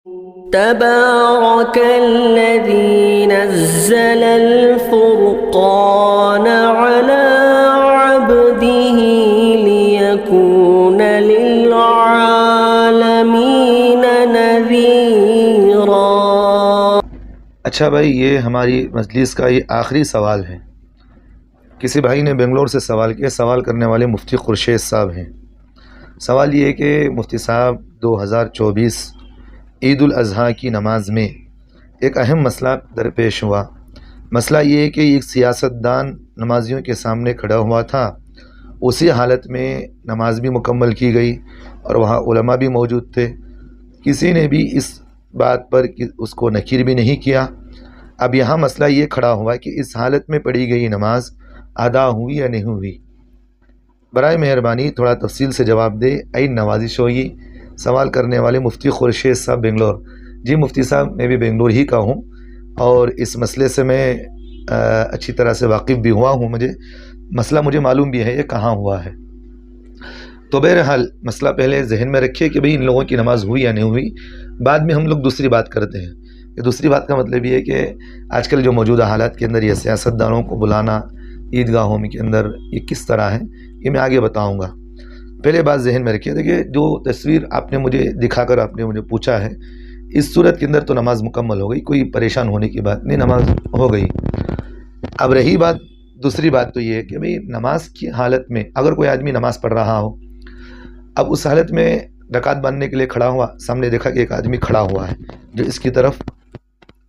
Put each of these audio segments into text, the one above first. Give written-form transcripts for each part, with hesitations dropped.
تبارك الذي نزل الفرقان على عبده ليكون للعالمين نذيرا۔ اچھا بھائی، یہ ہماری مجلس کا یہ آخری سوال ہے۔ کسی بھائی نے بنگلور سے سوال کیا، سوال کرنے والے مفتی خورشید صاحب ہیں۔ سوال یہ ہے کہ مفتی صاحب 2024 عید الاضحیٰ کی نماز میں ایک اہم مسئلہ درپیش ہوا۔ مسئلہ یہ ہے کہ ایک سیاستدان نمازیوں کے سامنے کھڑا ہوا تھا، اسی حالت میں نماز بھی مکمل کی گئی اور وہاں علماء بھی موجود تھے، کسی نے بھی اس بات پر اس کو نکیر بھی نہیں کیا۔ اب یہاں مسئلہ یہ کھڑا ہوا کہ اس حالت میں پڑھی گئی نماز ادا ہوئی یا نہیں ہوئی۔ برائے مہربانی تھوڑا تفصیل سے جواب دے، عین نوازش ہوگی۔ سوال کرنے والے مفتی خورشید صاحب بنگلور۔ جی مفتی صاحب، میں بھی بنگلور ہی کا ہوں اور اس مسئلے سے میں اچھی طرح سے واقف بھی ہوا ہوں، مسئلہ مجھے معلوم بھی ہے یہ کہاں ہوا ہے۔ تو بہرحال مسئلہ پہلے ذہن میں رکھیے کہ بھئی ان لوگوں کی نماز ہوئی یا نہیں ہوئی، بعد میں ہم لوگ دوسری بات کرتے ہیں۔ یہ دوسری بات کا مطلب یہ ہے کہ آج کل جو موجودہ حالات کے اندر یہ سیاستدانوں کو بلانا عیدگاہوں کے اندر یہ کس طرح ہے، یہ میں آگے بتاؤں گا۔ پہلے بات ذہن میں رکھیے، دیکھیے جو تصویر آپ نے مجھے دکھا کر آپ نے مجھے پوچھا ہے، اس صورت کے اندر تو نماز مکمل ہو گئی، کوئی پریشان ہونے کی بات نہیں، نماز ہو گئی۔ اب رہی بات، دوسری بات تو یہ ہے کہ بھئی نماز کی حالت میں اگر کوئی آدمی نماز پڑھ رہا ہو، اب اس حالت میں رکعت باندھنے کے لیے کھڑا ہوا، سامنے دیکھا کہ ایک آدمی کھڑا ہوا ہے جو اس کی طرف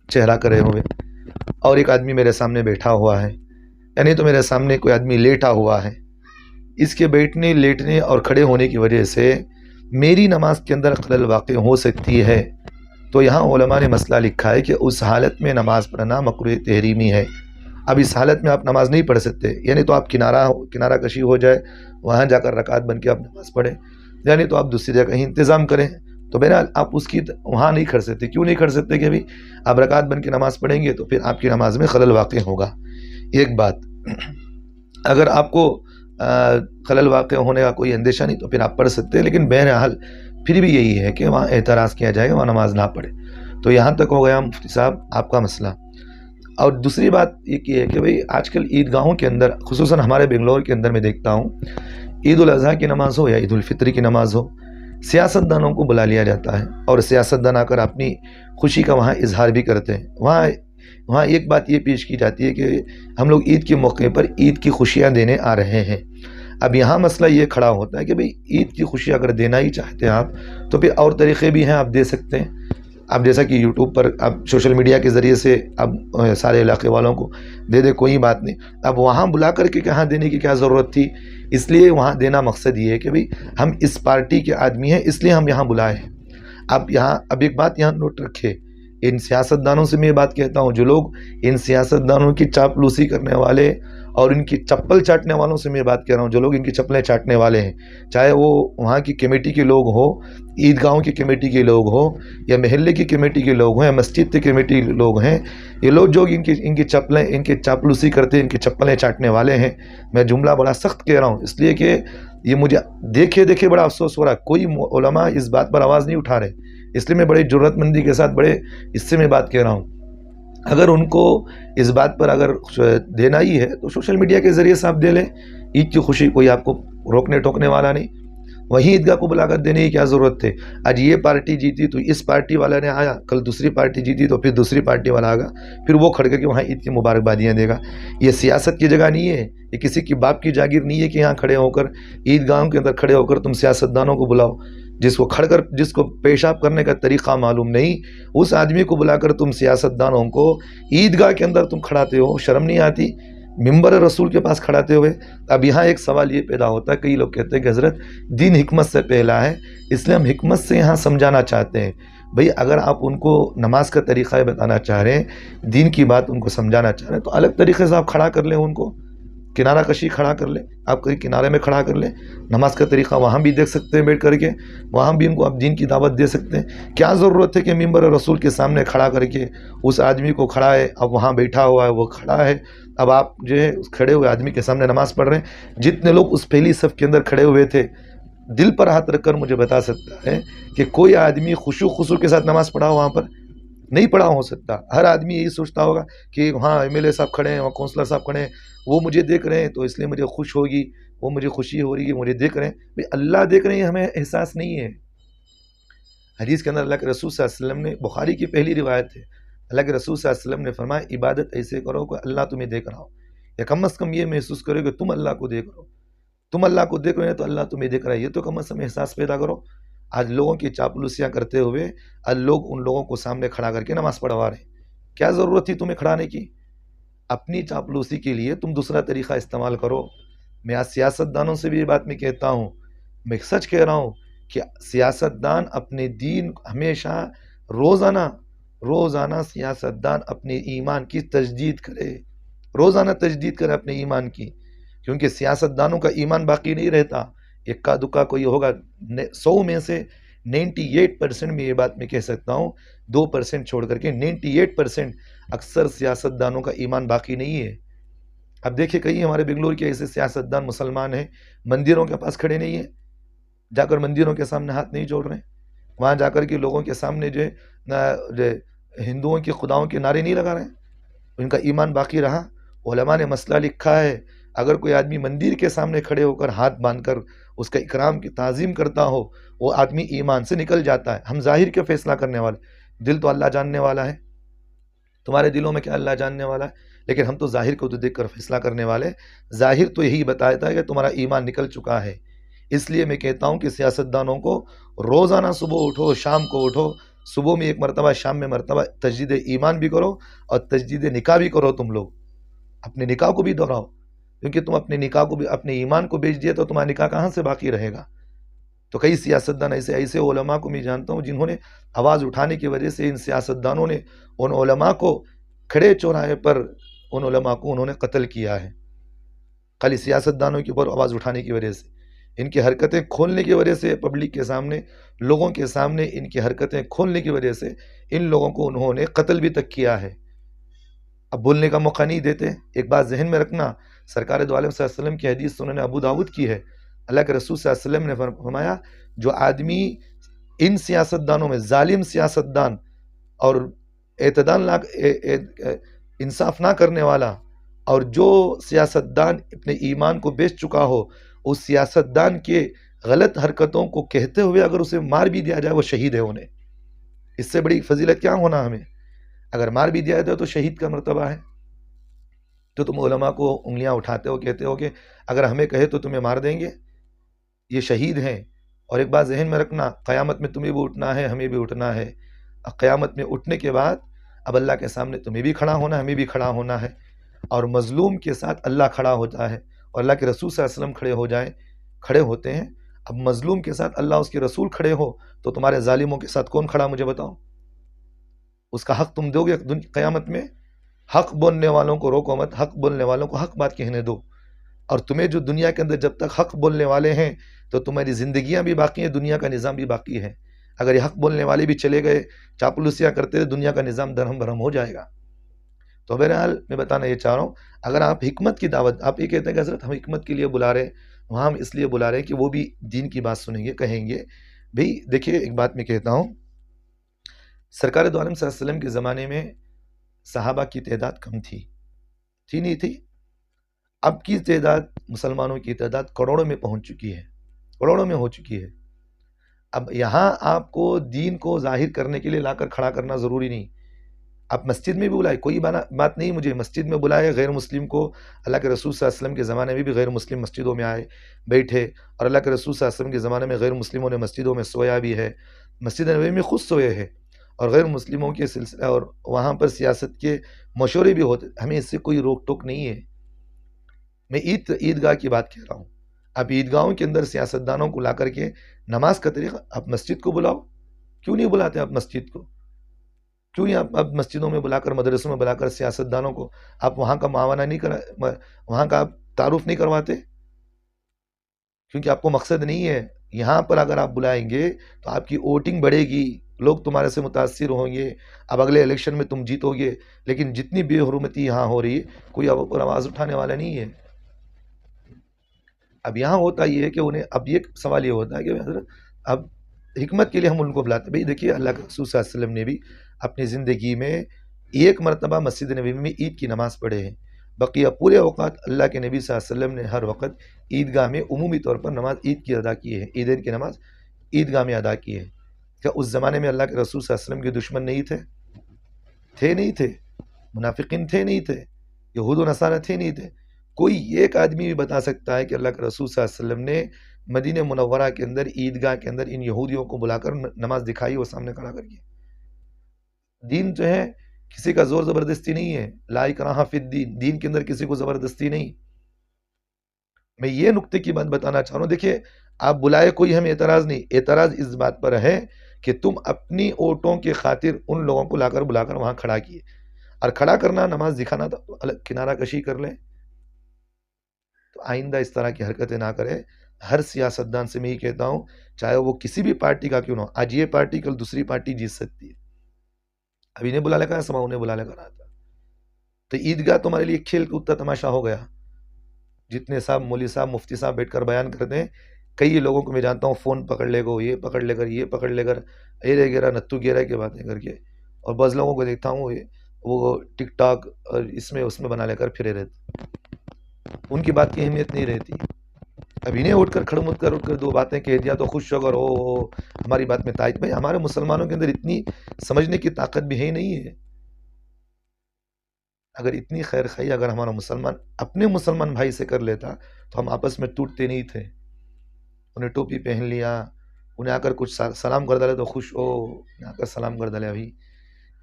چہرہ کرے ہوئے، اور ایک آدمی میرے سامنے بیٹھا ہوا ہے، یعنی تو میرے سامنے کوئی آدمی لیٹا ہوا ہے۔ اس کے بیٹھنے، لیٹنے اور کھڑے ہونے کی وجہ سے میری نماز کے اندر خلل واقع ہو سکتی ہے۔ تو یہاں علماء نے مسئلہ لکھا ہے کہ اس حالت میں نماز پڑھنا مکروہ تحریمی ہے۔ اب اس حالت میں آپ نماز نہیں پڑھ سکتے، یعنی تو آپ کنارہ کشی ہو جائے، وہاں جا کر رکعت بن کے آپ نماز پڑھیں، یعنی تو آپ دوسری جگہ کہیں انتظام کریں۔ تو بہرحال آپ اس کی وہاں نہیں کر سکتے۔ کیوں نہیں کر سکتے کہ بھی آپ رکعت بن کے نماز پڑھیں گے تو پھر آپ کی نماز میں خلل واقع ہوگا۔ ایک بات، اگر آپ کو خلل واقع ہونے کا کوئی اندیشہ نہیں تو پھر آپ پڑھ سکتے ہیں، لیکن بہرحال پھر بھی یہی ہے کہ وہاں اعتراض کیا جائے گا، وہاں نماز نہ پڑھے۔ تو یہاں تک ہو گیا مفتی صاحب آپ کا مسئلہ۔ اور دوسری بات یہ ہے کہ بھئی آج کل عیدگاہوں کے اندر، خصوصاً ہمارے بنگلور کے اندر میں دیکھتا ہوں، عید الاضحیٰ کی نماز ہو یا عید الفطر کی نماز ہو، سیاستدانوں کو بلا لیا جاتا ہے اور سیاستدان آ کر اپنی خوشی کا وہاں اظہار بھی کرتے ہیں۔ وہاں ایک بات یہ پیش کی جاتی ہے کہ ہم لوگ عید کے موقع پر عید کی خوشیاں دینے آ رہے ہیں۔ اب یہاں مسئلہ یہ کھڑا ہوتا ہے کہ بھئی عید کی خوشی اگر دینا ہی چاہتے ہیں آپ تو پھر اور طریقے بھی ہیں، آپ دے سکتے ہیں۔ اب جیسا کہ یوٹیوب پر اب سوشل میڈیا کے ذریعے سے اب سارے علاقے والوں کو دے کوئی بات نہیں۔ اب وہاں بلا کر کے کہاں دینے کی کیا ضرورت تھی؟ اس لیے وہاں دینا مقصد یہ ہے کہ بھئی ہم اس پارٹی کے آدمی ہیں، اس لیے ہم یہاں بلائے ہیں۔ اب ایک بات یہاں نوٹ رکھے، ان سیاستدانوں سے میں یہ بات کہتا ہوں، جو لوگ ان سیاستدانوں کی چاپلوسی کرنے والے اور ان کی چپل چاٹنے والوں سے میں بات کہہ رہا ہوں، جو لوگ ان کی چپلیں چاٹنے والے ہیں، چاہے وہ وہاں کی کمیٹی کے لوگ ہوں، عیدگاہوں کی کمیٹی کے لوگ ہوں، یا محلے کی کمیٹی کے لوگ ہوں، یا مسجد کی کمیٹی کے لوگ ہیں، یہ لوگ جو ان کی چپلیں، ان کی چاپلوسی کرتے ہیں، ان کی چپلیں چاٹنے والے ہیں۔ میں جملہ بڑا سخت کہہ رہا ہوں، اس لیے کہ یہ مجھے دیکھے بڑا افسوس ہو رہا ہے، کوئی علماء اس بات پر آواز نہیں اٹھا رہے، اس لیے میں بڑی جرات مندی کے ساتھ بڑے اس سے میں بات کہہ رہا ہوں۔ اگر ان کو اس بات پر اگر دینا ہی ہے تو سوشل میڈیا کے ذریعے سے آپ دے لیں، عید کی خوشی کوئی آپ کو روکنے ٹوکنے والا نہیں، وہیں عیدگاہ کو بلا کر دینے کی کیا ضرورت تھے؟ آج یہ پارٹی جیتی تو اس پارٹی والا نے آیا، کل دوسری پارٹی جیتی تو پھر دوسری پارٹی والا آگا، پھر وہ کھڑ کر کے وہاں عید کی مبارکبادیاں دے گا۔ یہ سیاست کی جگہ نہیں ہے، یہ کسی کی باپ کی جاگیر نہیں ہے کہ یہاں کھڑے ہو کر عیدگاہوں کے اندر کھڑے ہو کر تم سیاستدانوں کو بلاؤ۔ جس کو پیشاب کرنے کا طریقہ معلوم نہیں، اس آدمی کو بلا کر تم سیاستدانوں کو عیدگاہ کے اندر تم کھڑاتے ہو، شرم نہیں آتی ممبر رسول کے پاس کھڑاتے ہوئے؟ اب یہاں ایک سوال یہ پیدا ہوتا ہے، کئی لوگ کہتے ہیں کہ حضرت دین حکمت سے پہلا ہے، اس لیے ہم حکمت سے یہاں سمجھانا چاہتے ہیں۔ بھئی اگر آپ ان کو نماز کا طریقہ بتانا چاہ رہے ہیں، دین کی بات ان کو سمجھانا چاہ رہے ہیں، تو الگ طریقے سے آپ کھڑا کر لیں، ان کو کنارہ کشی کھڑا کر لیں، آپ کہیں کنارے میں کھڑا کر لیں، نماز کا طریقہ وہاں بھی دیکھ سکتے ہیں بیٹھ کر کے، وہاں بھی ان کو آپ دین کی دعوت دے سکتے ہیں۔ کیا ضرورت ہے کہ ممبر رسول کے سامنے کھڑا کر کے اس آدمی کو کھڑا ہے، اب وہاں بیٹھا ہوا ہے، وہ کھڑا ہے، اب آپ جو ہے اس کھڑے ہوئے آدمی کے سامنے نماز پڑھ رہے ہیں؟ جتنے لوگ اس پہلی صف کے اندر کھڑے ہوئے تھے دل پر ہاتھ رکھ کر مجھے بتا سکتا ہے کہ کوئی آدمی خشوع خضوع کے ساتھ نماز پڑھا وہاں پر؟ نہیں پڑھا ہو سکتا. ہر آدمی یہی سوچتا ہوگا کہ ہاں ایم ایل اے صاحب کھڑے ہیں، وہاں کونسلر صاحب کھڑے ہیں، وہ مجھے دیکھ رہے ہیں تو اس لیے مجھے خوش ہوگی، وہ مجھے خوشی ہو رہی ہے، مجھے دیکھ رہے ہیں. بھئی اللہ دیکھ رہے ہیں ہمیں احساس نہیں ہے. حدیث کے اندر اللہ کے رسول صلی اللہ علیہ وسلم نے، بخاری کی پہلی روایت ہے، اللہ کے رسول صلی اللہ علیہ وسلم نے فرمایا عبادت ایسے کرو کہ اللہ تمہیں دیکھ رہا ہو، یا کم از کم یہ محسوس کرو کہ تم اللہ کو دیکھ رہے ہو. تم اللہ کو دیکھ رہے ہیں تو اللہ تمہیں دیکھ رہا ہے، یہ تو کم از کم احساس پیدا کرو. آج لوگوں کی چاپلوسیاں کرتے ہوئے آج لوگ ان لوگوں کو سامنے کھڑا کر کے نماز پڑھوا رہے ہیں. کیا ضرورت تھی تمہیں کھڑانے کی؟ اپنی چاپلوسی کے لیے تم دوسرا طریقہ استعمال کرو. میں آج سیاست دانوں سے بھی یہ بات میں کہتا ہوں، میں سچ کہہ رہا ہوں کہ سیاست دان اپنے دین ہمیشہ روزانہ سیاست دان اپنے ایمان کی تجدید کرے، روزانہ تجدید کرے اپنے ایمان کی، کیونکہ سیاست دانوں کا ایمان باقی نہیں رہتا. اکا دکا کوئی ہوگا، 100 میں سے 98% میں یہ بات میں کہہ سکتا ہوں، 2% چھوڑ کر کے 98% اکثر سیاست دانوں کا ایمان باقی نہیں ہے. اب دیکھیں کئی ہمارے بنگلور کے ایسے سیاست دان مسلمان ہیں، مندروں کے پاس کھڑے نہیں ہیں، جا کر مندروں کے سامنے ہاتھ نہیں جوڑ رہے ہیں، وہاں جا کر کے لوگوں کے سامنے جو ہندوؤں کے خداؤں کے نعرے نہیں لگا رہے ہیں. ان کا ایمان باقی رہا. علماء نے مسئلہ لکھا ہے، اگر کوئی آدمی مندر کے سامنے کھڑے ہو کر ہاتھ باندھ کر اس کا اکرام کی تعظیم کرتا ہو، وہ آدمی ایمان سے نکل جاتا ہے. ہم ظاہر کے فیصلہ کرنے والے، دل تو اللہ جاننے والا ہے. تمہارے دلوں میں کیا اللہ جاننے والا ہے، لیکن ہم تو ظاہر کو تو دیکھ کر فیصلہ کرنے والے. ظاہر تو یہی بتاتا ہے کہ تمہارا ایمان نکل چکا ہے. اس لیے میں کہتا ہوں کہ سیاست دانوں کو روزانہ صبح اٹھو، شام کو اٹھو، صبح میں ایک مرتبہ، شام میں مرتبہ تجدید ایمان بھی کرو اور تجدید نکاح بھی کرو. تم لوگ اپنے نکاح کو بھی دہراؤ، کیونکہ تم اپنے نکاح کو بھی، اپنے ایمان کو بیچ دیا تو تمہارا نکاح کہاں سے باقی رہے گا. تو کئی سیاستدان ایسے علماء کو میں جانتا ہوں جنہوں نے آواز اٹھانے کی وجہ سے ان سیاستدانوں نے ان علماء کو کھڑے چوراہے پر ان علماء کو انہوں نے قتل کیا ہے، خالی سیاستدانوں کے اوپر آواز اٹھانے کی وجہ سے. ان کی حرکتیں کھولنے کی وجہ سے، پبلک کے سامنے، لوگوں کے سامنے ان کی حرکتیں کھولنے کی وجہ سے ان لوگوں کو انہوں نے قتل بھی تک کیا ہے. اب بولنے کا موقع نہیں دیتے. ایک بات ذہن میں رکھنا، سرکار دو عالم صلی اللہ علیہ وسلم کی حدیث سنن ابو داؤد کی ہے. اللہ کے رسول صلی اللہ علیہ وسلم نے فرمایا جو آدمی ان سیاستدانوں میں ظالم سیاستدان اور اعتدال انصاف نہ کرنے والا، اور جو سیاستدان اپنے ایمان کو بیچ چکا ہو، اس سیاستدان کے غلط حرکتوں کو کہتے ہوئے اگر اسے مار بھی دیا جائے وہ شہید ہے. انہیں اس سے بڑی فضیلت کیا ہونا ہمیں؟ اگر مار بھی دیا جائے تو شہید کا مرتبہ ہے. تو تم علماء کو انگلیاں اٹھاتے ہو، کہتے ہو کہ اگر ہمیں کہے تو تمہیں مار دیں گے، یہ شہید ہیں. اور ایک بات ذہن میں رکھنا، قیامت میں تمہیں بھی اٹھنا ہے، ہمیں بھی اٹھنا ہے. قیامت میں اٹھنے کے بعد اب اللہ کے سامنے تمہیں بھی کھڑا ہونا ہے، ہمیں بھی کھڑا ہونا ہے. اور مظلوم کے ساتھ اللہ کھڑا ہوتا ہے اور اللہ کے رسول صلی اللہ علیہ وسلم کھڑے ہوتے ہیں. اب مظلوم کے ساتھ اللہ اس کے رسول کھڑے ہو تو تمہارے ظالموں کے ساتھ کون کھڑا مجھے بتاؤ؟ اس کا حق تم دو گے قیامت میں؟ حق بولنے والوں کو روکو مت، حق بولنے والوں کو حق بات کہنے دو. اور تمہیں جو دنیا کے اندر جب تک حق بولنے والے ہیں تو تمہاری زندگیاں بھی باقی ہیں، دنیا کا نظام بھی باقی ہے. اگر یہ حق بولنے والے بھی چلے گئے، چاپلوسیاں کرتے تو دنیا کا نظام درہم برہم ہو جائے گا. تو بہرحال میں بتانا یہ چاہ رہا ہوں، اگر آپ حکمت کی دعوت، آپ یہ کہتے ہیں کہ حضرت ہم حکمت کے لیے بلا رہے ہیں، وہاں ہم اس لیے بلا رہے ہیں کہ وہ بھی دین کی بات سنیں گے، کہیں گے. بھئی دیکھیے ایک بات میں کہتا ہوں، سرکار دو عالم صلی اللہ علیہ وسلم کے زمانے میں صحابہ کی تعداد کم تھی نہیں تھی. اب کی تعداد، مسلمانوں کی تعداد کروڑوں میں پہنچ چکی ہے، کروڑوں میں ہو چکی ہے. اب یہاں آپ کو دین کو ظاہر کرنے کے لیے لا کر کھڑا کرنا ضروری نہیں. آپ مسجد میں بھی بلائے، کوئی بات نہیں، مجھے مسجد میں بلائے. غیر مسلم کو اللہ کے رسول صلی اللہ علیہ وسلم کے زمانے میں بھی غیر مسلم مسجدوں میں آئے بیٹھے، اور اللہ کے رسول صلی اللہ علیہ وسلم کے زمانے میں غیر مسلموں نے مسجدوں میں سویا بھی ہے، مسجد نبوی میں خود سوئے ہیں، اور غیر مسلموں کے سلسلہ اور وہاں پر سیاست کے مشورے بھی ہوتے. ہمیں اس سے کوئی روک ٹوک نہیں ہے. میں عیدگاہ کی بات کہہ رہا ہوں. اب عیدگاہوں کے اندر سیاستدانوں کو لا کر کے نماز کا طریقہ، آپ مسجد کو بلاؤ. کیوں نہیں بلاتے آپ مسجد کو؟ کیوں نہیں آپ مسجدوں میں بلا کر، مدرسوں میں بلا کر سیاستدانوں کو آپ وہاں کا معاونہ نہیں وہاں کا آپ تعارف نہیں کرواتے؟ کیونکہ آپ کو مقصد نہیں ہے. یہاں پر اگر آپ بلائیں گے تو آپ کی ووٹنگ بڑھے گی، لوگ تمہارے سے متاثر ہوں گے، اب اگلے الیکشن میں تم جیتو گے. لیکن جتنی بے حرمتی یہاں ہو رہی ہے، کوئی اب پر آواز اٹھانے والا نہیں ہے. اب یہاں ہوتا یہ ہے کہ انہیں اب یہ سوال یہ ہوتا ہے کہ حضرت اب حکمت کے لیے ہم ان کو بلاتے ہیں. بھئی دیکھیے اللہ کے رسول صلی اللہ علیہ وسلم نے بھی اپنی زندگی میں ایک مرتبہ مسجد نبوی میں عید کی نماز پڑھے ہیں. بقیہ پورے اوقات اللہ کے نبی صلی اللہ علیہ وسلم نے ہر وقت عیدگاہ میں عمومی طور پر نماز عید کی ادا کی ہے. عیدین کی نماز عیدگاہ میں ادا کی ہے. کیا اس زمانے میں اللہ کے رسول صلی اللہ علیہ وسلم کے دشمن نہیں تھے نہیں تھے. منافقین تھے نہیں تھے. یہود و نصارہ تھے نہیں تھے. کوئی ایک آدمی بھی بتا سکتا ہے کہ اللہ کے رسول صلی اللہ علیہ وسلم نے مدینہ منورہ کے اندر عیدگاہ کے اندر ان یہودیوں کو بلا کر نماز دکھائی اور سامنے کھڑا کر کے؟ دین جو ہے کسی کا زور زبردستی نہیں ہے. لا اکراہ فی الدین، دین کے اندر کسی کو زبردستی نہیں. میں یہ نقطے کی بات بتانا چاہ رہا ہوں. دیکھیے آپ بلائے کوئی ہمیں اعتراض نہیں، اعتراض اس بات پر ہے کہ تم اپنی اوٹوں کی خاطر ان لوگوں کو بلا کر وہاں کھڑا کیے، اور کھڑا کرنا نماز دکھانا تھا تو الگ کنارہ کشی کر لیں. تو آئندہ اس طرح کی حرکتیں نہ کرے. ہر سیاستدان سے میں یہ کہتا ہوں، چاہے وہ کسی بھی پارٹی کا کیوں نہ ہو، آج یہ پارٹی کل دوسری پارٹی جیت سکتی ہے. ابھی انہیں بلا لے کر سما انہیں بلا لے کر آتا. تو عیدگاہ تمہارے لیے کھیل کودتا تماشا ہو گیا. جتنے صاحب مولوی صاحب مفتی صاحب بیٹھ کر بیان کرتے ہیں، کئی لوگوں کو میں جانتا ہوں فون پکڑ لے گا، یہ پکڑ لے کر یہ پکڑ لے کر ایرے گیرا نتو گیرا کی باتیں کر کے، اور بعض لوگوں کو دیکھتا ہوں وہ ٹک ٹاک اور اس میں بنا لے کر پھرے رہتے. ان کی بات کی اہمیت نہیں رہتی. اب انہیں اٹھ کر دو باتیں کہہ دیا تو خوش ہو کر ہماری بات میں تائید. بھائی ہمارے مسلمانوں کے اندر اتنی سمجھنے کی طاقت بھی ہے نہیں ہے. اگر اتنی خیر خواہی اگر ہمارا مسلمان اپنے مسلمان بھائی سے کر لیتا تو ہم آپس میں ٹوٹتے نہیں تھے. انہیں ٹوپی پہن لیا، انہیں آ کر کچھ سلام کر ڈالے تو خوش ہو، آ کر سلام کر ڈالے. ابھی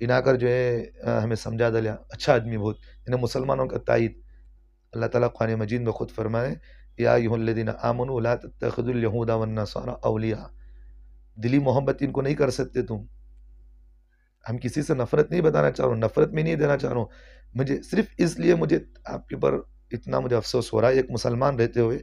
انہیں آ کر جو ہے ہمیں سمجھا ڈالیا، اچھا آدمی بہت. انہیں مسلمانوں کا تائید اللہ تعالیٰ قرآن مجید میں خود فرمائے، یا ایھا الذین آمنوا لا تتخذوا الیہود والنصارى اولیاء. دلی محبت ان کو نہیں کر سکتے تم. ہم کسی سے نفرت نہیں بتانا چاہ رہا ہوں، نفرت میں نہیں دینا چاہ رہا ہوں. مجھے صرف اس لیے مجھے آپ کے پر اتنا مجھے افسوس ہو رہا ہے، ایک مسلمان رہتے ہوئے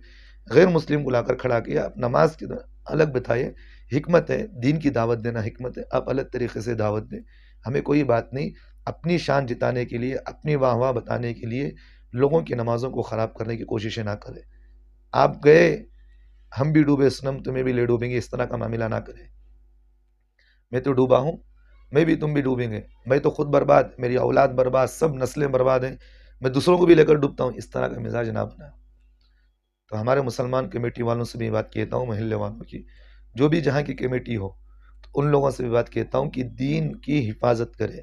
غیر مسلم کو لا کر کھڑا کیا. آپ نماز کی الگ بتائیے، حکمت ہے دین کی دعوت دینا، حکمت ہے آپ الگ طریقے سے دعوت دیں. ہمیں کوئی بات نہیں. اپنی شان جتانے کے لیے، اپنی واہ بتانے کے لیے لوگوں کی نمازوں کو خراب کرنے کی کوششیں نہ کریں. آپ گئے ہم بھی ڈوبے سنم تمہیں بھی لے ڈوبیں گے، اس طرح کا معاملہ نہ کریں. میں تو ڈوبا ہوں، میں بھی تم بھی ڈوبیں گے. میں تو خود برباد، میری اولاد برباد، سب نسلیں برباد ہیں، میں دوسروں کو بھی لے کر ڈوبتا ہوں. اس طرح کا مزاج نہ بنا. تو ہمارے مسلمان کمیٹی والوں سے بھی بات کہتا ہوں، محلے والوں کی، جو بھی جہاں کی کمیٹی ہو، تو ان لوگوں سے بھی بات کہتا ہوں کہ دین کی حفاظت کرے،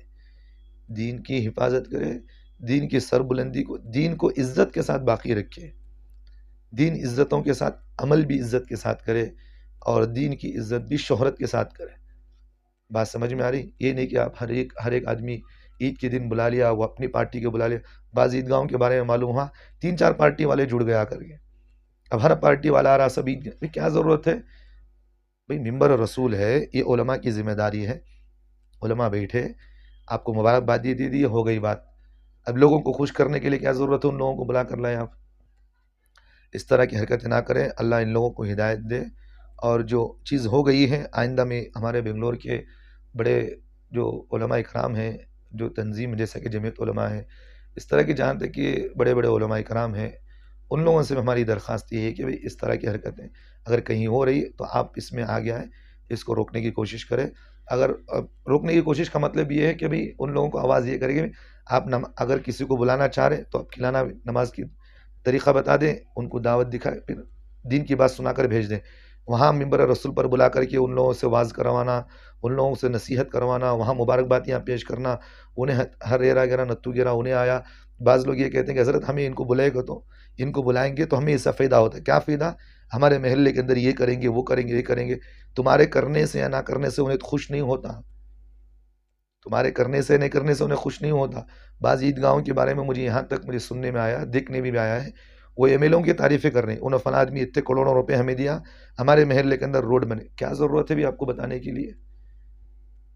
دین کی حفاظت کرے، دین کی سربلندی کو، دین کو عزت کے ساتھ باقی رکھے. دین عزتوں کے ساتھ، عمل بھی عزت کے ساتھ کرے، اور دین کی عزت بھی شہرت کے ساتھ کرے. بات سمجھ میں آ رہی؟ یہ نہیں کہ آپ ہر ایک آدمی عید کے دن بلا لیا، وہ اپنی پارٹی کے بلا لیا. بعض عیدگاہوں کے بارے میں معلوم ہوا 3-4 پارٹی والے جڑ گیا کر کے. اب ہر پارٹی والا آ رہا سب عید. کیا ضرورت ہے بھئی؟ ممبر رسول ہے، یہ علماء کی ذمہ داری ہے. علماء بیٹھے آپ کو مبارکباد دے دی، ہو گئی بات. اب لوگوں کو خوش کرنے کے لیے کیا ضرورت ہے ان لوگوں کو بلا کر لائیں آپ؟ اس طرح کی حرکتیں نہ کریں. اللہ ان لوگوں کو ہدایت دے. اور جو چیز ہو گئی ہے، آئندہ میں ہمارے بنگلور کے بڑے جو علماء اکرام ہیں، جو تنظیم جیسا کہ جمعیت علماء ہے، اس طرح کی جہاں تک کہ بڑے بڑے علماء اکرام ہیں، ان لوگوں سے ہماری درخواست یہ ہے کہ بھئی اس طرح کی حرکتیں اگر کہیں ہو رہی تو آپ اس میں آگے آئیں، اس کو روکنے کی کوشش کریں. اگر روکنے کی کوشش کا مطلب یہ ہے کہ بھئی ان لوگوں کو آواز یہ کرے کہ آپ اگر کسی کو بلانا چاہ رہے تو آپ کھلانا نماز کی طریقہ بتا دیں، ان کو دعوت دکھائیں، پھر دین کی بات سنا کر بھیج دیں. وہاں ممبر رسول پر بلا کر کے ان لوگوں سے واعظ کروانا، ان لوگوں سے نصیحت کروانا، وہاں مبارکبادیاں پیش کرنا، انہیں ہر ایرا گیرا نتو گیرا انہیں آیا. بعض لوگ یہ کہتے ہیں کہ حضرت ہمیں ان کو بلائے گا تو ان کو بلائیں گے تو ہمیں اس سے فائدہ ہوتا ہے. کیا فائدہ؟ ہمارے محلے کے اندر یہ کریں گے، وہ کریں گے، یہ کریں گے. تمہارے کرنے سے یا نہ کرنے سے انہیں خوش نہیں ہوتا. تمہارے کرنے سے نہیں کرنے سے انہیں خوش نہیں ہوتا. بعض عیدگاہوں کے بارے میں مجھے یہاں تک مجھے سننے میں آیا، دیکھنے میں بھی آیا ہے، وہ ایم ایل اوں کی تعریفیں کر رہے ہیں. انہوں فلاں آدمی اتنے کروڑوں روپے ہمیں دیا، ہمارے محلے کے اندر روڈ بنے. کیا ضرورت ہے بھی آپ کو بتانے کے لیے؟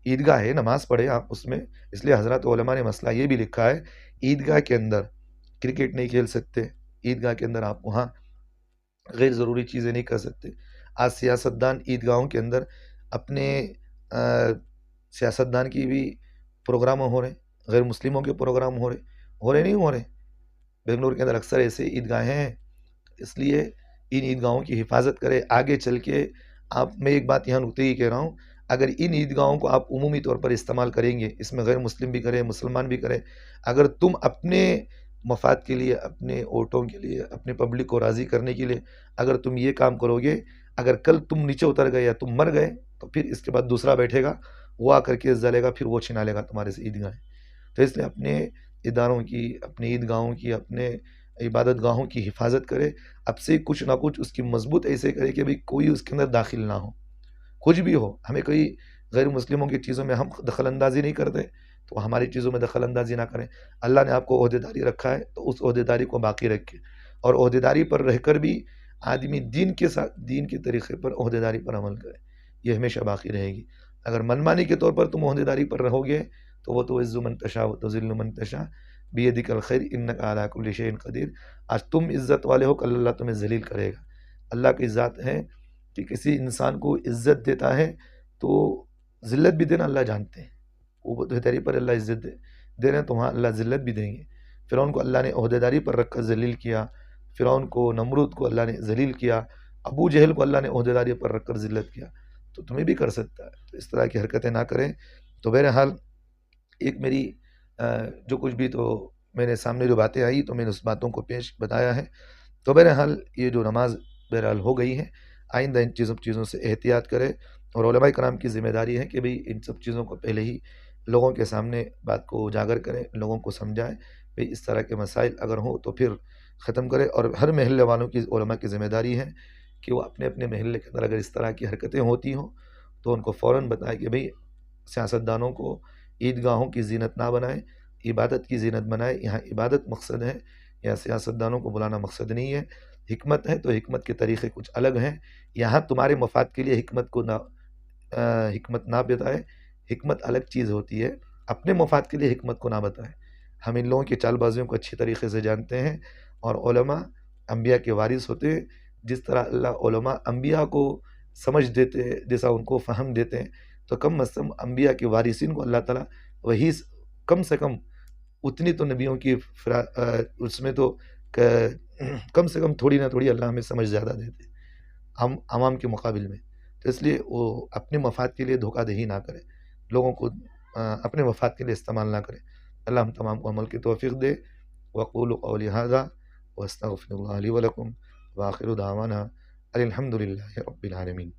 عیدگاہ ہے، نماز پڑھے آپ اس میں. اس لیے حضرات علماء نے مسئلہ یہ بھی لکھا ہے، عیدگاہ کے اندر کرکٹ نہیں کھیل سکتے، عیدگاہ کے اندر آپ وہاں غیر ضروری چیزیں نہیں کر سکتے. آج سیاستدان عیدگاہوں کے اندر اپنے سیاستدان کی بھی پروگرام ہو رہے، غیر مسلموں کے پروگرام ہو رہے نہیں ہو رہے. بنگلور کے اندر اکثر ایسے عیدگاہیں ہیں. اس لیے ان عیدگاہوں کی حفاظت کرے. آگے چل کے میں ایک بات یہاں نقطے ہی کہہ رہا ہوں، اگر ان عیدگاہوں کو آپ عمومی طور پر استعمال کریں گے، اس میں غیر مسلم بھی کریں، مسلمان بھی کریں، اگر تم اپنے مفاد کے لیے، اپنے ووٹوں کے لیے، اپنے پبلک کو راضی کرنے کے لیے اگر تم یہ کام کرو گے، اگر کل تم نیچے اتر گئے یا تم مر گئے تو پھر اس کے بعد دوسرا بیٹھے گا، وہ آ کر کے جلے گا، پھر وہ چھنا لے گا تمہارے سے عیدگاہیں. تو اس لیے اپنے اداروں کی، اپنے عیدگاہوں کی، اپنے عبادت گاہوں کی حفاظت کرے. اب سے کچھ نہ کچھ اس کی مضبوط ایسے کرے کہ بھئی کوئی اس کے اندر داخل نہ ہو، کچھ بھی ہو. ہمیں کوئی غیر مسلموں کی چیزوں میں ہم دخل اندازی نہیں کرتے، تو ہماری چیزوں میں دخل اندازی نہ کریں. اللہ نے آپ کو عہدیداری رکھا ہے تو اس عہدیداری کو باقی رکھے، اور عہدیداری پر رہ کر بھی آدمی دین کے ساتھ، دین کے طریقے پر عہدیداری پر عمل کرے، یہ ہمیشہ باقی رہے گی. اگر منمانی کے طور پر تم عہدیداری پر رہو گے تو وہ تو عز من تشاء و تذل من تشاء بیدک الخیر انک علی کل شیء قدیر. آج تم عزت والے ہو، کل اللہ تمہیں ذلیل کرے گا. اللہ کی ذات ہے کہ کسی انسان کو عزت دیتا ہے تو ذلت بھی دینا اللہ جانتے ہیں. وہ عہدیداری پر اللہ عزت دے رہے ہیں تو وہاں اللہ ذلت بھی دیں گے. فرعون کو اللہ نے عہدیداری پر رکھ کر ذلیل کیا، فرعون کو، نمرود کو اللہ نے ذلیل کیا، ابو جہل کو اللہ نے عہدیداری پر رکھ کر ذلت کیا، تو تمہیں بھی کر سکتا ہے. تو اس طرح کی حرکتیں نہ کریں. تو بہرحال ایک میری جو کچھ بھی تو میرے سامنے جو باتیں آئی تو میں نے اس باتوں کو پیش بتایا ہے. تو بہرحال یہ جو نماز بہرحال ہو گئی ہے، آئندہ ان چیزوں سے احتیاط کرے. اور علماء کرام کی ذمہ داری ہے کہ بھئی ان سب چیزوں کو پہلے ہی لوگوں کے سامنے بات کو اجاگر کریں، لوگوں کو سمجھائیں. بھئی اس طرح کے مسائل اگر ہوں تو پھر ختم کرے. اور ہر محلے والوں کی، علماء کی ذمہ داری ہے کہ وہ اپنے اپنے محلے کے اندر اگر اس طرح کی حرکتیں ہوتی ہوں تو ان کو فوراً بتائیں کہ بھئی سیاستدانوں کو عیدگاہوں کی زینت نہ بنائیں، عبادت کی زینت بنائیں. یہاں عبادت مقصد ہے، یا سیاستدانوں کو بلانا مقصد نہیں ہے. حکمت ہے تو حکمت کے طریقے کچھ الگ ہیں. یہاں تمہارے مفاد کے لیے حکمت نہ بتائے. حکمت الگ چیز ہوتی ہے، اپنے مفاد کے لیے حکمت کو نہ بتائے. ہم ان لوگوں کی چال بازیوں کو اچھی طریقے سے جانتے ہیں. اور علماء انبیاء کے وارث ہوتے ہیں. جس طرح اللہ علماء انبیاء کو سمجھ دیتے ہیں، جیسا ان کو فہم دیتے ہیں، تو کم از کم انبیاء کے وارثین کو اللہ تعالیٰ وہی کم سے کم اتنی تو نبیوں کی اس میں تو کم سے کم تھوڑی نہ تھوڑی اللہ ہمیں سمجھ زیادہ دیتے ہم عوام کے مقابل میں. تو اس لیے وہ اپنے مفاد کے لیے دھوکہ دہی نہ کرے، لوگوں کو اپنے مفاد کے لیے استعمال نہ کرے. اللہ ہم تمام کو عمل کی توفیق دے. وقولوا قولی ھذا واستغفر اللہ لی ولکم وآخر دعوانا الحمد للہ رب العالمین.